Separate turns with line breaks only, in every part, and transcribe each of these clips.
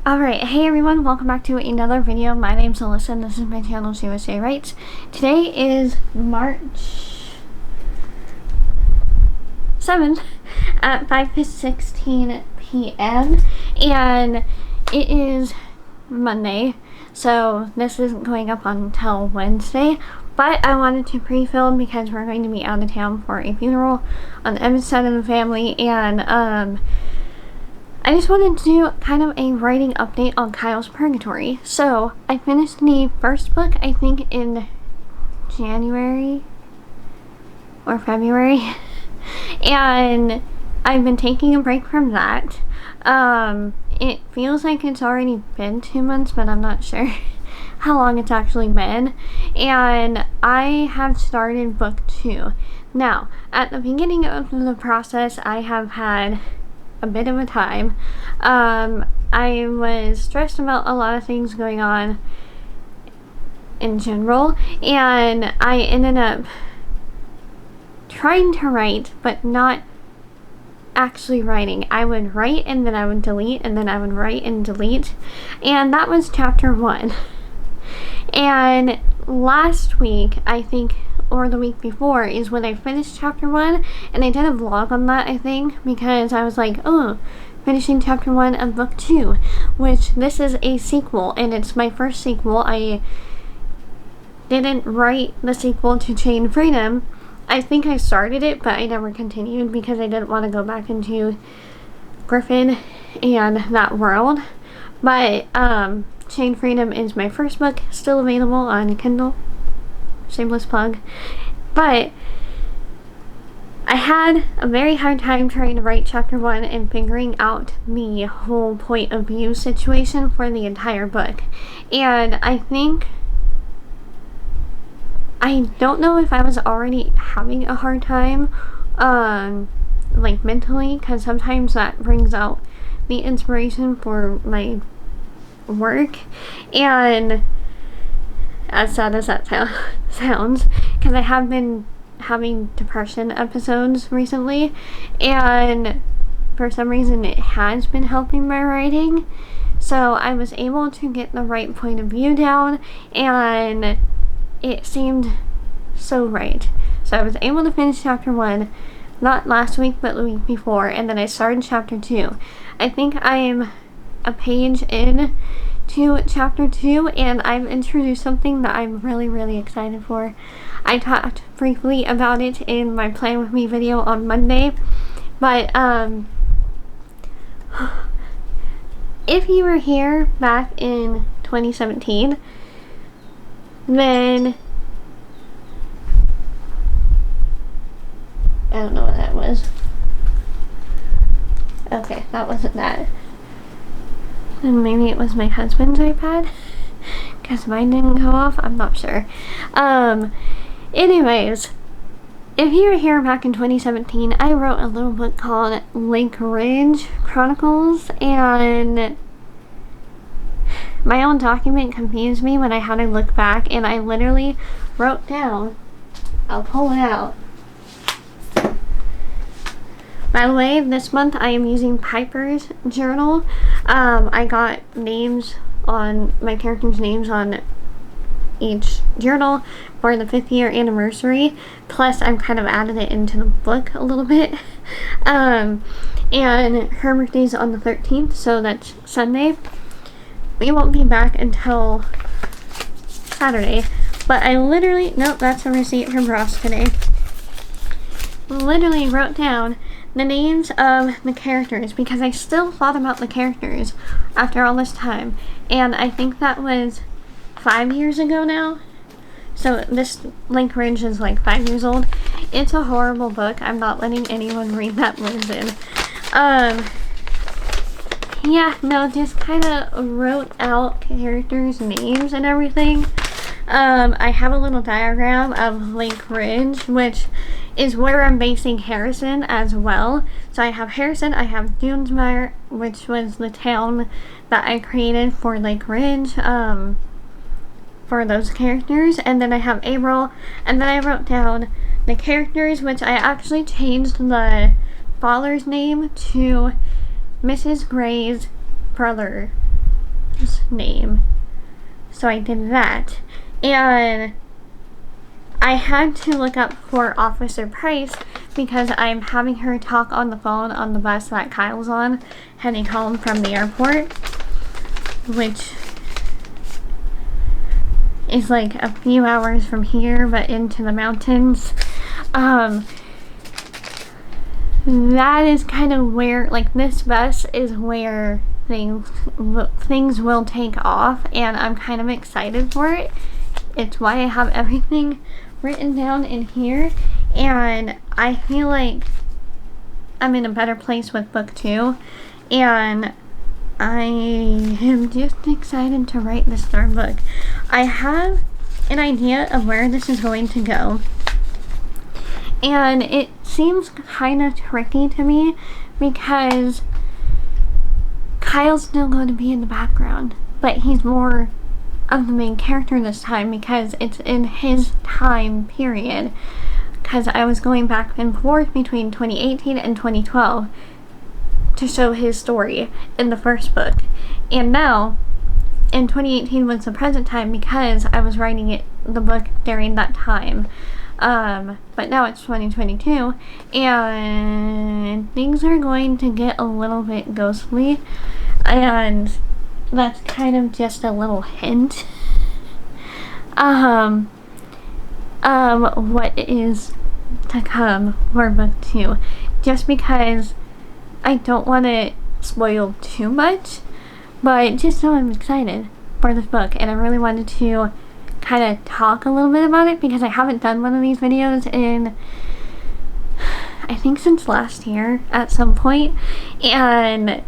Alright, hey everyone, welcome back to another video. My name's Alyssa and this is my channel, USA Writes. Today is March 7th at 5:16 p.m. and it is Monday, so this isn't going up until Wednesday, but I wanted to pre-film because we're going to be out of town for a funeral on the Evans side of the family, and I just wanted to do kind of a writing update on Kyle's Purgatory. So, I finished the first book, I think, in January or February. And I've been taking a break from that. It feels like it's already been 2 months, but I'm not sure how long it's actually been. And I have started book 2. Now, at the beginning of the process, I have had a bit of a time. I was stressed about a lot of things going on in general, and I ended up trying to write but not actually writing. I would write and then I would delete, and then I would write and delete, and that was chapter 1. And last week, I think, or the week before, is when I finished chapter 1, and I did a vlog on that, I think, because I was like, oh, finishing chapter 1 of book 2, which this is a sequel, and it's my first sequel. I didn't write the sequel to Chain Freedom. I think I started it, but I never continued because I didn't want to go back into Griffin and that world. But Chain Freedom is my first book, still available on Kindle. Shameless plug. But I had a very hard time trying to write chapter 1 and figuring out the whole point of view situation for the entire book. And I think, I don't know if I was already having a hard time like mentally, because sometimes that brings out the inspiration for my work, and as sad as that sounds, because I have been having depression episodes recently, and for some reason it has been helping my writing. So I was able to get the right point of view down, and it seemed so right. So I was able to finish chapter 1, not last week but the week before, and then I started chapter 2. I think I'm a page in to chapter 2, and I've introduced something that I'm really excited for. I talked briefly about it in my Plan With Me video on Monday, but if you were here back in 2017, then I don't know what that was. Okay, that wasn't that. And maybe it was my husband's iPad, because mine didn't go off. I'm not sure. Anyways, if you were here back in 2017, I wrote a little book called Lake Ridge Chronicles, and my own document confused me when I had to look back, and I literally wrote down, I'll pull it out. By the way, this month I am using Piper's journal. I got names on my characters' names on each journal for the 5th year anniversary. Plus, I've kind of added it into the book a little bit. And her birthday's on the 13th, so that's Sunday. We won't be back until Saturday. But I literally, nope, that's a receipt from Ross today. Literally wrote down the names of the characters because I still thought about the characters after all this time, and I think that was 5 years ago now. So this Lake Ridge is like 5 years old. It's a horrible book. I'm not letting anyone read that version. Yeah, no, just kind of wrote out characters' names and everything. I have a little diagram of Lake Ridge, which is where I'm basing Harrison as well. So I have Harrison, I have Dunesmire, which was the town that I created for Lake Ridge, for those characters, and then I have April, and then I wrote down the characters, which I actually changed the father's name to Mrs. Gray's brother mom's name. So I did that. And I had to look up for Officer Price because I'm having her talk on the phone on the bus that Kyle's on, heading home from the airport, which is like a few hours from here, but into the mountains. That is kind of where, like, this bus is where things will take off, and I'm kind of excited for it. It's why I have everything written down in here, and I feel like I'm in a better place with book 2, and I am just excited to write this 3rd book. I have an idea of where this is going to go, and it seems kind of tricky to me because Kyle's still going to be in the background, but he's more of the main character this time because it's in his time period, because I was going back and forth between 2018 and 2012 to show his story in the 1st book, and now in 2018 was the present time because I was writing the book during that time. But now it's 2022 and things are going to get a little bit ghostly, and that's kind of just a little hint what is to come for book 2, just because I don't want to spoil too much, but just so I'm excited for this book, and I really wanted to kind of talk a little bit about it because I haven't done one of these videos in, I think, since last year at some point, and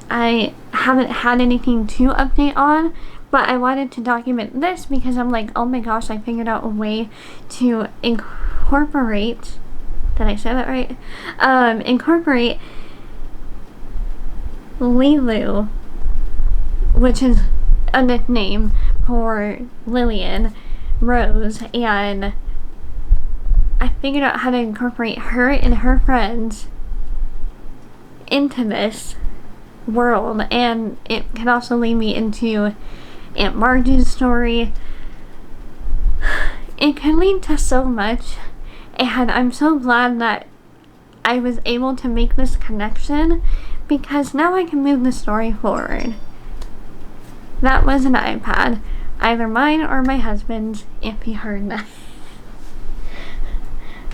I haven't had anything to update on, but I wanted to document this because I'm like, oh my gosh, I figured out a way to incorporate, did I say that right? Incorporate Lilu, which is a nickname for Lillian Rose, and I figured out how to incorporate her and her friends into this world, and it can also lead me into Aunt Marge's story. It can lead to so much, and I'm so glad that I was able to make this connection because now I can move the story forward. That was an iPad, either mine or my husband's, if he heard that.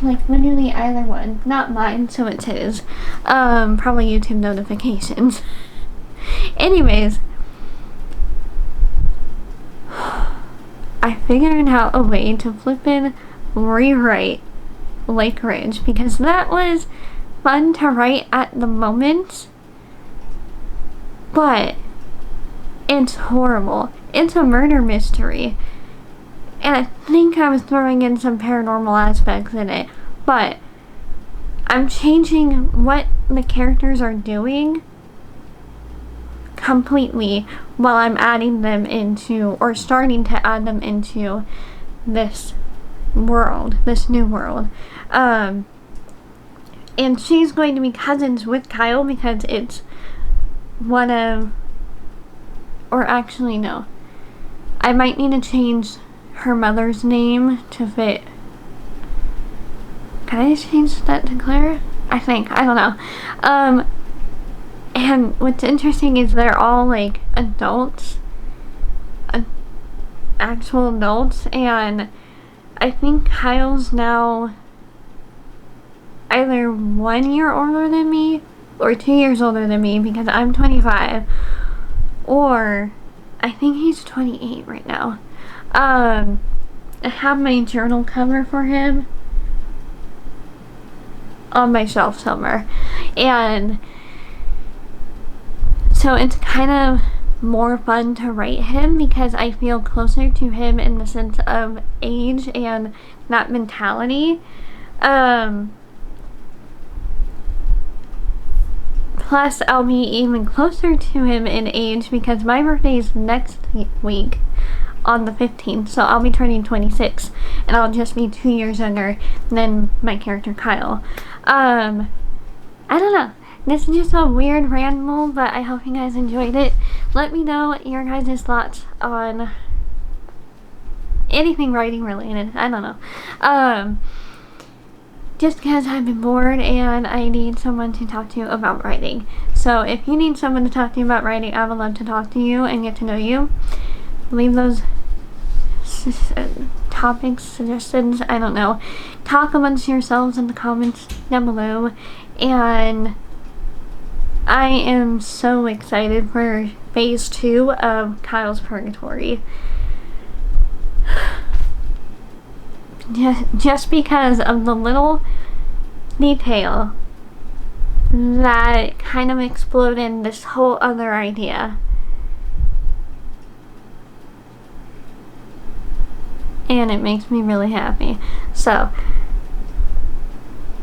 Like, literally either one. Not mine, so it's his. Probably YouTube notifications. Anyways, I figured out a way to flippin' rewrite Lake Ridge because that was fun to write at the moment, but it's horrible. It's a murder mystery, and I think I was throwing in some paranormal aspects in it, but I'm changing what the characters are doing completely while I'm adding them into, or starting to add them into, this world, this new world. And she's going to be cousins with Kyle because it's one of, or actually no, I might need to change her mother's name to fit. Can I change that to Claire? I think, I don't know. And what's interesting is they're all like adults, actual adults, and I think Kyle's now either 1 year older than me or 2 years older than me because I'm 25, or I think he's 28 right now. I have my journal cover for him on my shelf somewhere, and so it's kind of more fun to write him because I feel closer to him in the sense of age and that mentality. Plus, I'll be even closer to him in age because my birthday is next week on the 15th, so I'll be turning 26, and I'll just be 2 years younger than my character Kyle. I don't know. This is just a weird ramble, but I hope you guys enjoyed it. let me know your guys' thoughts on anything writing related. I don't know. Just because I've been bored and I need someone to talk to about writing. So if you need someone to talk to you about writing, I would love to talk to you and get to know you. Leave those topics, suggestions, I don't know. Talk amongst yourselves in the comments down below. And I am so excited for phase 2 of Kyle's Purgatory. Just because of the little detail that kind of exploded this whole other idea. And it makes me really happy. So,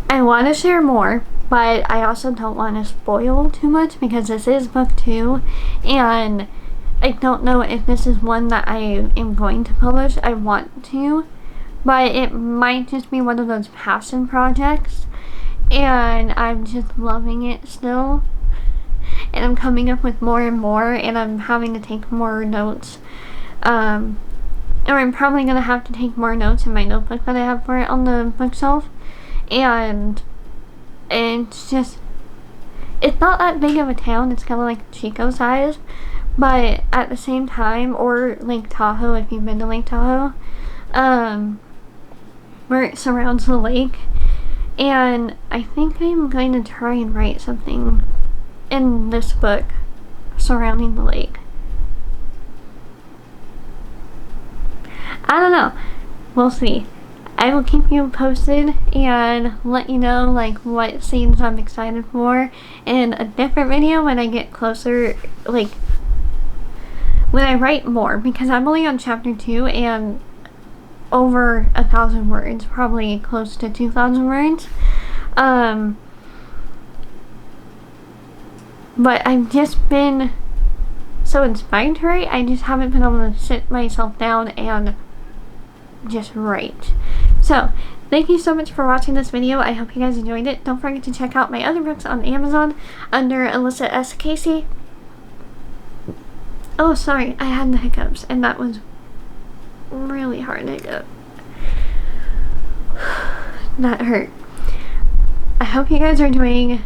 I want to share more, but I also don't want to spoil too much because this is book 2, and I don't know if this is one that I am going to publish. I want to, but it might just be one of those passion projects, and I'm just loving it still, and I'm coming up with more and more, and I'm having to take more notes, or I'm probably going to have to take more notes in my notebook that I have for it on the bookshelf, and it's just, it's not that big of a town. It's kind of like Chico size, but at the same time, or Lake Tahoe if you've been to Lake Tahoe, where it surrounds the lake. And I think I'm going to try and write something in this book surrounding the lake. I don't know. We'll see. I will keep you posted and let you know like what scenes I'm excited for in a different video when I get closer, like when I write more, because I'm only on chapter 2 and over 1,000 words, probably close to 2,000 words. But I've just been so inspired to write, I just haven't been able to sit myself down and just write. So, thank you so much for watching this video. I hope you guys enjoyed it. Don't forget to check out my other books on Amazon under Alyssa S. Casey. Oh, sorry, I had the hiccups, and that was really hard hiccup. That hurt. I hope you guys are doing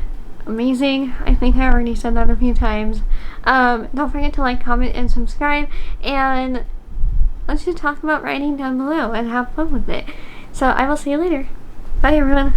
amazing. I think I already said that a few times. Don't forget to like, comment, and subscribe, and let's just talk about writing down below and have fun with it. So I will see you later. Bye everyone.